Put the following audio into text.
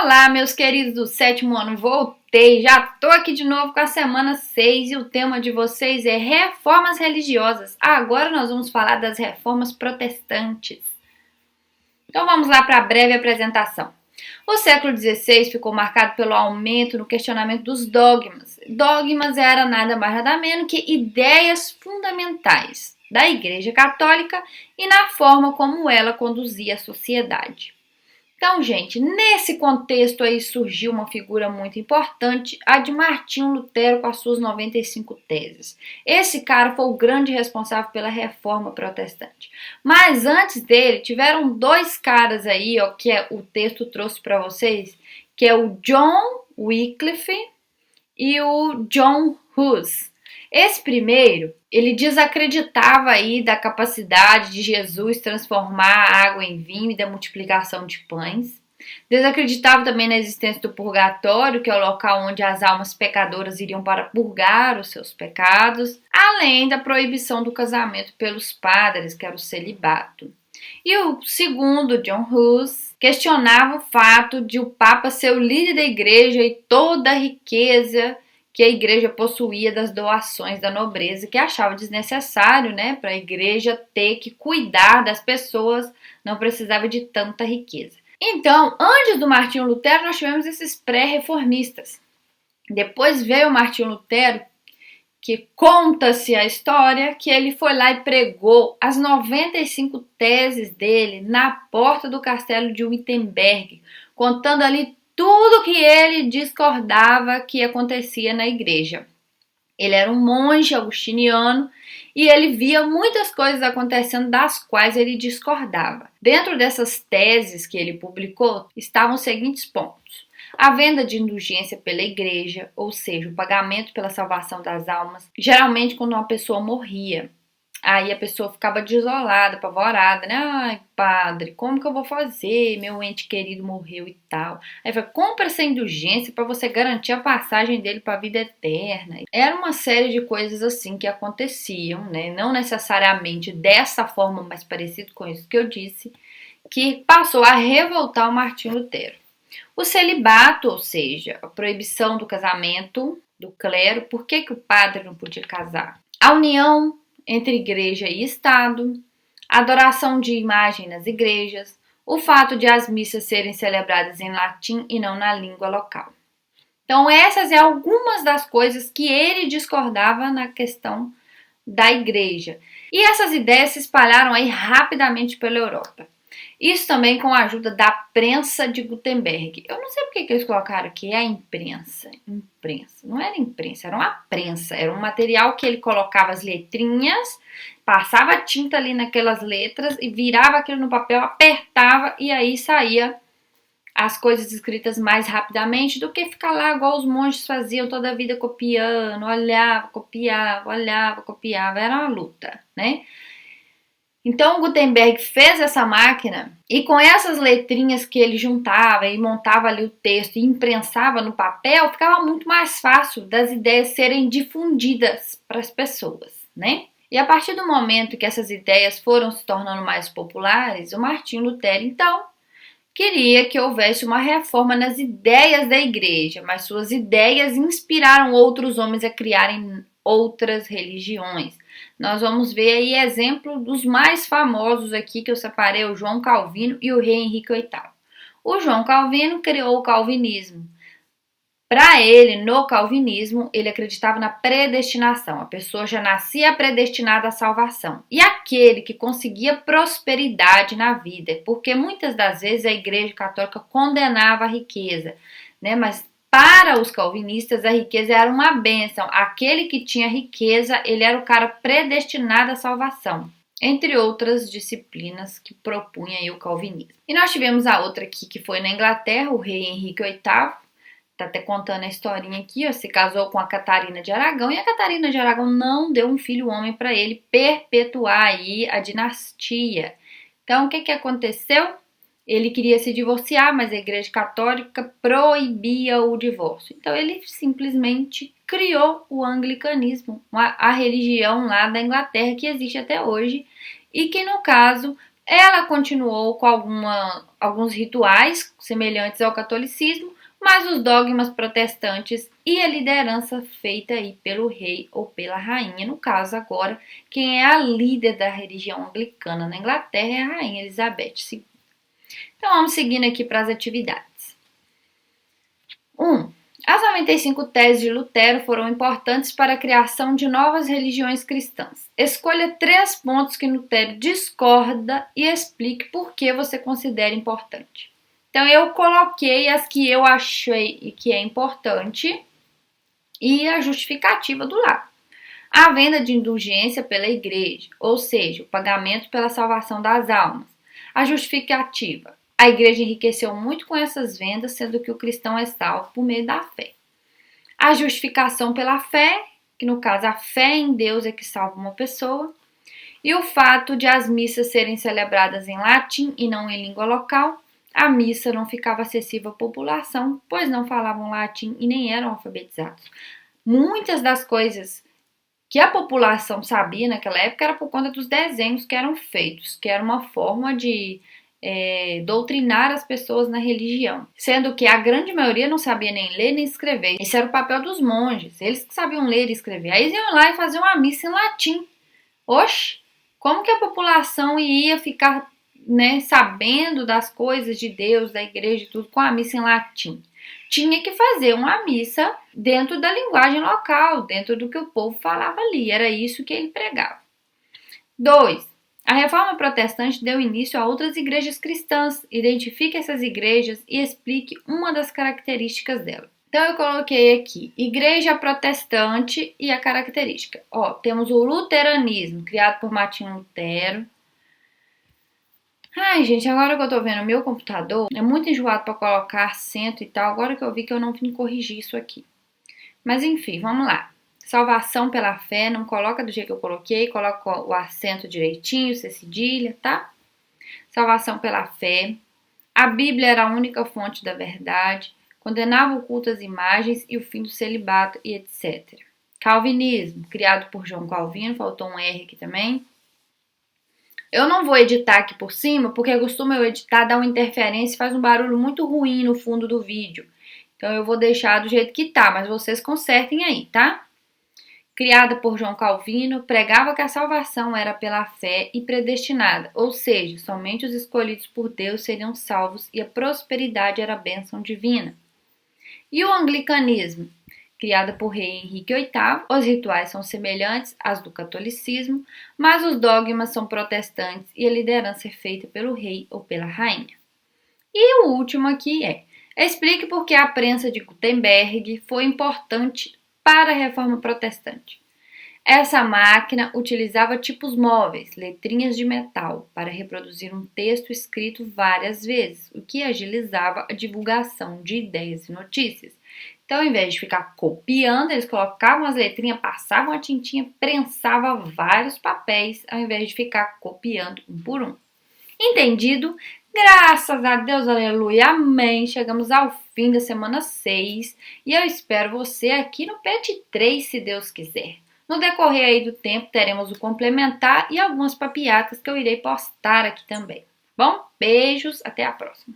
Olá, meus queridos do sétimo ano, voltei, já tô aqui de novo com a semana 6 e o tema de vocês é reformas religiosas. Agora nós vamos falar das reformas protestantes. Então vamos lá para a breve apresentação. O século XVI ficou marcado pelo aumento no questionamento dos dogmas. Dogmas era nada mais nada menos que ideias fundamentais da Igreja Católica e na forma como ela conduzia a sociedade. Então, gente, nesse contexto aí surgiu uma figura muito importante, a de Martinho Lutero com as suas 95 teses. Esse cara foi o grande responsável pela reforma protestante. Mas antes dele, tiveram dois caras aí, ó, que o texto trouxe para vocês, que é o John Wycliffe e o John Hus. Esse primeiro, ele desacreditava aí da capacidade de Jesus transformar a água em vinho e da multiplicação de pães. Desacreditava também na existência do purgatório, que é o local onde as almas pecadoras iriam para purgar os seus pecados, além da proibição do casamento pelos padres, que era o celibato. E o segundo, John Hus, questionava o fato de o Papa ser o líder da igreja e toda a riqueza que a igreja possuía das doações da nobreza, que achava desnecessário, né, para a igreja ter que cuidar das pessoas, não precisava de tanta riqueza. Então, antes do Martinho Lutero, nós tivemos esses pré-reformistas. Depois veio o Martinho Lutero, que conta-se a história que ele foi lá e pregou as 95 teses dele na porta do castelo de Wittenberg, contando ali tudo que ele discordava que acontecia na igreja. Ele era um monge agustiniano e ele via muitas coisas acontecendo das quais ele discordava. Dentro dessas teses que ele publicou estavam os seguintes pontos: a venda de indulgência pela igreja, ou seja, o pagamento pela salvação das almas, geralmente quando uma pessoa morria. Aí a pessoa ficava desolada, apavorada, né? Ai, padre, como que eu vou fazer? Meu ente querido morreu e tal. Aí falou, compra essa indulgência para você garantir a passagem dele para a vida eterna. Era uma série de coisas assim que aconteciam, né? Não necessariamente dessa forma, mas parecido com isso que eu disse, que passou a revoltar o Martinho Lutero. O celibato, ou seja, a proibição do casamento do clero, por que o padre não podia casar? A união entre igreja e Estado, a adoração de imagem nas igrejas, o fato de as missas serem celebradas em latim e não na língua local. Então essas são algumas das coisas que ele discordava na questão da igreja. E essas ideias se espalharam aí rapidamente pela Europa. Isso também com a ajuda da prensa de Gutenberg. Eu não sei porque que eles colocaram aqui a imprensa. Imprensa. Não era imprensa, era uma prensa. Era um material que ele colocava as letrinhas, passava tinta ali naquelas letras e virava aquilo no papel, apertava e aí saía as coisas escritas mais rapidamente do que ficar lá igual os monges faziam toda a vida copiando, olhava, copiava. Era uma luta, né? Então, Gutenberg fez essa máquina e com essas letrinhas que ele juntava e montava ali o texto e imprensava no papel, ficava muito mais fácil das ideias serem difundidas para as pessoas, né? E a partir do momento que essas ideias foram se tornando mais populares, o Martinho Lutero, então, queria que houvesse uma reforma nas ideias da igreja, mas suas ideias inspiraram outros homens a criarem outras religiões. Nós vamos ver aí exemplo dos mais famosos aqui que eu separei, o João Calvino e o rei Henrique VIII. O João Calvino criou o calvinismo. Para ele, no calvinismo, ele acreditava na predestinação. A pessoa já nascia predestinada à salvação. E aquele que conseguia prosperidade na vida, porque muitas das vezes a Igreja Católica condenava a riqueza, né? Mas para os calvinistas, a riqueza era uma bênção. Aquele que tinha riqueza, ele era o cara predestinado à salvação. Entre outras disciplinas que propunha aí o calvinismo. E nós tivemos a outra aqui, que foi na Inglaterra, o rei Henrique VIII. Tá até contando a historinha aqui, ó, se casou com a Catarina de Aragão. E a Catarina de Aragão não deu um filho homem para ele perpetuar aí a dinastia. Então, o que aconteceu? Ele queria se divorciar, mas a Igreja Católica proibia o divórcio. Então ele simplesmente criou o anglicanismo, a religião lá da Inglaterra que existe até hoje e que no caso Ela continuou com alguns rituais semelhantes ao catolicismo, mas os dogmas protestantes e a liderança feita aí pelo rei ou pela rainha, no caso agora, quem é a líder da religião anglicana na Inglaterra é a rainha Elizabeth II. Então vamos seguindo aqui para as atividades. 1. As 95 teses de Lutero foram importantes para a criação de novas religiões cristãs. Escolha 3 pontos que Lutero discorda e explique por que você considera importante. Então, eu coloquei as que eu achei que é importante e a justificativa do lado. A venda de indulgência pela igreja, ou seja, o pagamento pela salvação das almas. A justificativa. A igreja enriqueceu muito com essas vendas, sendo que o cristão é salvo por meio da fé. A justificação pela fé, que no caso a fé em Deus é que salva uma pessoa. E o fato de as missas serem celebradas em latim e não em língua local. A missa não ficava acessível à população, pois não falavam latim e nem eram alfabetizados. Muitas das coisas que a população sabia naquela época era por conta dos desenhos que eram feitos, que era uma forma de doutrinar as pessoas na religião, sendo que a grande maioria não sabia nem ler nem escrever. Esse era o papel dos monges, eles que sabiam ler e escrever. Aí eles iam lá e faziam uma missa em latim. Oxe, como que a população ia ficar sabendo das coisas de Deus, da igreja e tudo com a missa em latim? Tinha que fazer uma missa dentro da linguagem local, dentro do que o povo falava ali. Era isso que ele pregava. 2. A reforma protestante deu início a outras igrejas cristãs. Identifique essas igrejas e explique uma das características delas. Então, eu coloquei aqui, igreja protestante e a característica. Temos o luteranismo, criado por Martinho Lutero. Ai, gente, agora que eu tô vendo meu computador, é muito enjoado para colocar acento e tal, agora que eu vi que eu não vim corrigir isso aqui. Mas enfim, vamos lá. Salvação pela fé, não coloca do jeito que eu coloquei, coloca o acento direitinho, sem cedilha, tá? Salvação pela fé. A Bíblia era a única fonte da verdade, condenava o culto às imagens e o fim do celibato e etc. Calvinismo, criado por João Calvino, faltou um R aqui também. Eu não vou editar aqui por cima, porque costuma eu editar, dar uma interferência e faz um barulho muito ruim no fundo do vídeo. Então eu vou deixar do jeito que tá, mas vocês consertem aí, tá? Criada por João Calvino, pregava que a salvação era pela fé e predestinada, ou seja, somente os escolhidos por Deus seriam salvos e a prosperidade era a bênção divina. E o anglicanismo? Criada por rei Henrique VIII, os rituais são semelhantes aos do catolicismo, mas os dogmas são protestantes e a liderança é feita pelo rei ou pela rainha. E o último aqui explique por que a prensa de Gutenberg foi importante para a reforma protestante. Essa máquina utilizava tipos móveis, letrinhas de metal, para reproduzir um texto escrito várias vezes, o que agilizava a divulgação de ideias e notícias. Então, ao invés de ficar copiando, eles colocavam as letrinhas, passavam a tintinha, prensavam vários papéis, ao invés de ficar copiando um por um. Entendido? Graças a Deus, aleluia, amém. Chegamos ao fim da semana 6 e eu espero você aqui no PET 3, se Deus quiser. No decorrer aí do tempo, teremos o complementar e algumas papiatas que eu irei postar aqui também. Bom, beijos, até a próxima.